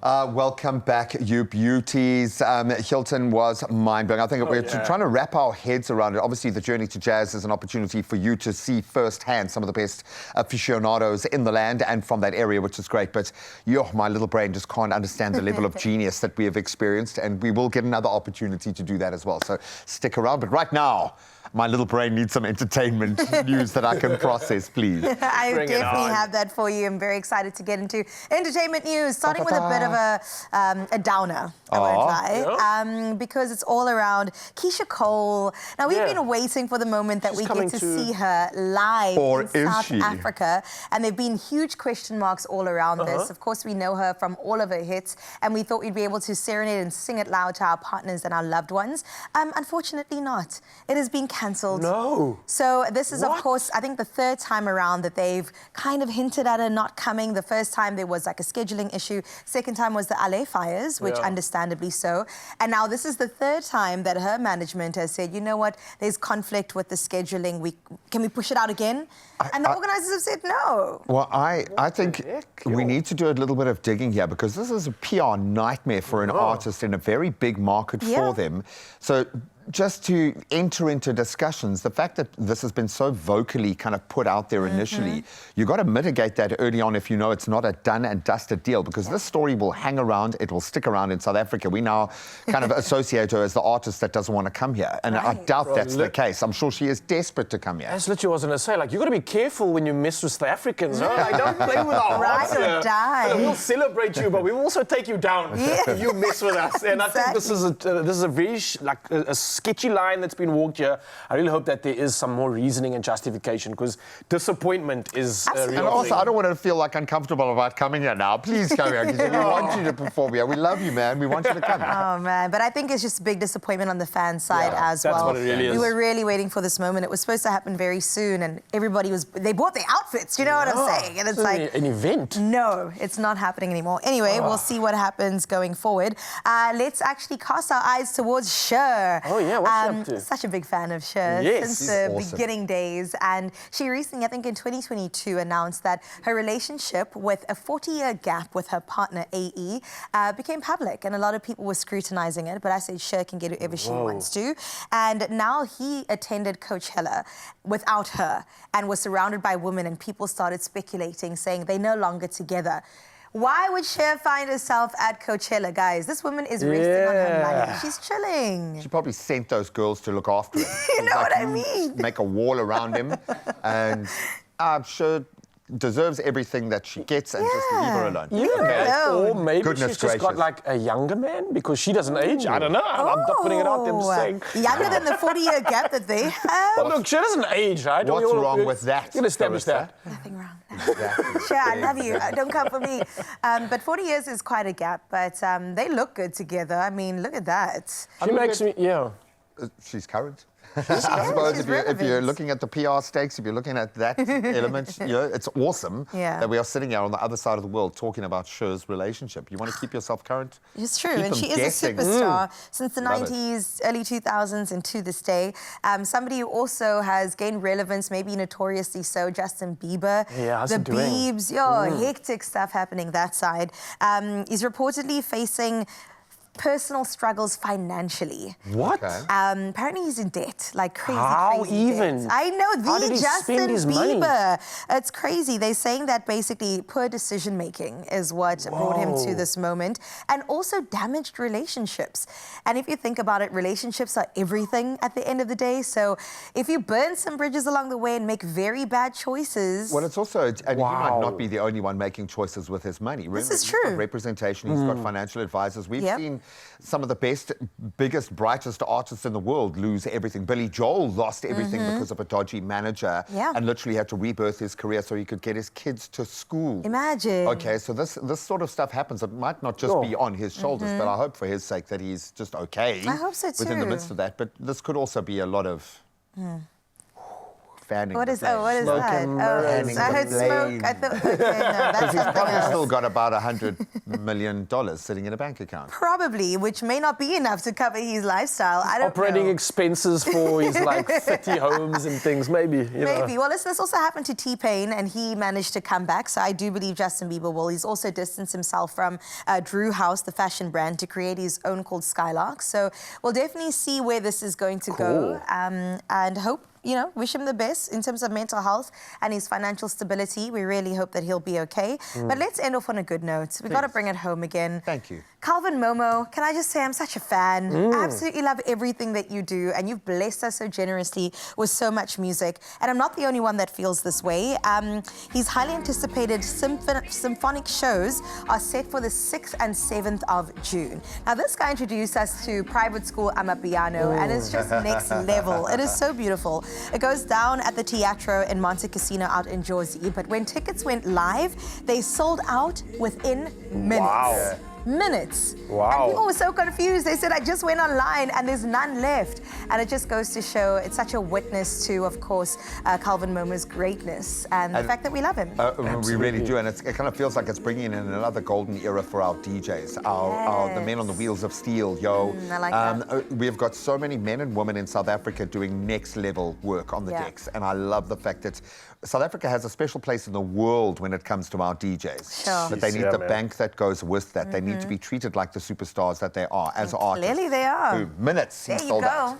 Welcome back, you beauties. Hilton was mind-blowing. I think we're trying to wrap our heads around it. Obviously, the journey to jazz is an opportunity for you to see firsthand some of the best aficionados in the land and from that area, which is great. But my little brain just can't understand the level of genius that we have experienced, and we will get another opportunity to do that as well. So stick around. But right now, my little brain needs some entertainment news that I can process, please. I definitely have that for you. I'm very excited to get into entertainment news, starting with a bit of a downer, I won't lie, because it's all around Keisha Cole. Now, we've been waiting for the moment that we get to see her live in South Africa, and there have been huge question marks all around this. Of course, we know her from all of her hits, and we thought we'd be able to serenade and sing it loud to our partners and our loved ones. Unfortunately not. It has been cancelled. No. So this is, of course, I think the third time around that they've kind of hinted at her not coming. The first time there was like a scheduling issue. Second time was the LA fires, which understandably so. And now this is the third time that her management has said, you know what, there's conflict with the scheduling. Can we push it out again? And the organisers have said no. Well, I think we need to do a little bit of digging here, because this is a PR nightmare for an artist in a very big market for them. So just to enter into discussions, the fact that this has been so vocally kind of put out there initially, you've got to mitigate that early on if you know it's not a done and dusted deal, because this story will hang around, it will stick around in South Africa. We now kind of associate her as the artist that doesn't want to come here, and I doubt that's the case. I'm sure she is desperate to come here. That's literally what I was going to say. Like, you've got to be careful when you mess with the Africans, huh? Like, don't play with our hearts. Ride or die. We'll celebrate you, but we will also take you down if you mess with us. And I think this is a very a sketchy line that's been walked here. I really hope that there is some more reasoning and justification, because disappointment is a real And also, thing. I don't want to feel like uncomfortable about coming here now. Please come here, because we want you to perform here. We love you, man. We want you to come. Oh, man. But I think it's just a big disappointment on the fan side as well. That's what it really is. We were really waiting for this moment. It was supposed to happen very soon, and everybody they bought their outfits, you know what I'm saying? And it's like an event. No, it's not happening anymore. Anyway, we'll see what happens going forward. Let's actually cast our eyes towards Cher. Oh, yeah, what's she up to? Such a big fan of Cher since the beginning days. And she recently, I think in 2022, announced that her relationship with a 40-year gap with her partner, AE, became public. And a lot of people were scrutinizing it, but I said Cher can get whoever she wants to. And now he attended Coachella without her and was surrounded by women, and people started speculating, saying they're no longer together. Why would Cher find herself at Coachella, guys? This woman is resting on her money. She's chilling. She probably sent those girls to look after him. You know what I mean? Make a wall around him, and I'm sure deserves everything that she gets, and just leave her alone. Or maybe Goodness she's just got like a younger man, because she doesn't age. I don't know. I'm not putting it out there. I'm just saying. Younger than the 40-year gap that they have. But look, she doesn't age, right? What's wrong with that? You can establish that. Nothing wrong. Sure, I love you. Don't come for me. But 40 years is quite a gap, but they look good together. I mean, look at that. She makes me, She's current. I suppose if you're looking at the PR stakes, if you're looking at that element, it's awesome that we are sitting here on the other side of the world talking about Cher's relationship. You want to keep yourself current? It's true, and she is a superstar since the 90s, early 2000s, and to this day. Somebody who also has gained relevance, maybe notoriously so, Justin Bieber. Yeah, how's he doing? Biebs, hectic stuff happening that side. He's reportedly facing personal struggles financially. What? Apparently he's in debt, like crazy, crazy even? debt. I know, How did he Justin spend his Bieber. money? It's crazy. They're saying that basically poor decision-making is what brought him to this moment, and also damaged relationships. And if you think about it, relationships are everything at the end of the day. So if you burn some bridges along the way and make very bad choices... Well, it's also, and he might not be the only one making choices with his money. Remember, this is true. He's got representation, he's got financial advisors. We've seen some of the best, biggest, brightest artists in the world lose everything. Billy Joel lost everything because of a dodgy manager and literally had to rebirth his career so he could get his kids to school. Imagine. Okay, so this sort of stuff happens. It might not just be on his shoulders, but I hope for his sake that he's just okay. I hope so too. Within the midst of that. But this could also be a lot of... fanning. What the is flames. Smoke that? and mirrors. I heard the smoke. I thought, okay, no, that's He's something probably else. still got about $100 million sitting in a bank account. Probably, which may not be enough to cover his lifestyle. I don't Operating know. expenses for his like 30 homes and things, maybe. You know. Maybe. Well, listen, this also happened to T-Pain, and he managed to come back. So I do believe Justin Bieber will. He's also distanced himself from Drew House, the fashion brand, to create his own called Skylark. So we'll definitely see where this is going to go, and hope, you know, wish him the best in terms of mental health and his financial stability. We really hope that he'll be okay. But let's end off on a good note. We've got to bring it home again. Thank you. Calvin Momo, can I just say I'm such a fan. I absolutely love everything that you do, and you've blessed us so generously with so much music. And I'm not the only one that feels this way. His highly anticipated symphonic shows are set for the 6th and 7th of June. Now, this guy introduced us to Private School Amapiano, and it's just next level. It is so beautiful. It goes down at the Teatro in Monte Cassino out in Jersey, but when tickets went live, they sold out within minutes. Wow. Minutes. Wow. And people were so confused. They said, I just went online and there's none left. And it just goes to show it's such a witness to, of course, Calvin Momo's greatness and the fact that we love him. We really do, and it kind of feels like it's bringing in another golden era for our DJs, the men on the wheels of steel, yo. I like that. We've got so many men and women in South Africa doing next level work on the decks, and I love the fact that South Africa has a special place in the world when it comes to our DJs. Sure. But they need the bank that goes with that. They need to be treated like the superstars that they are as artists. Clearly they are. Minutes, There you sold out. go.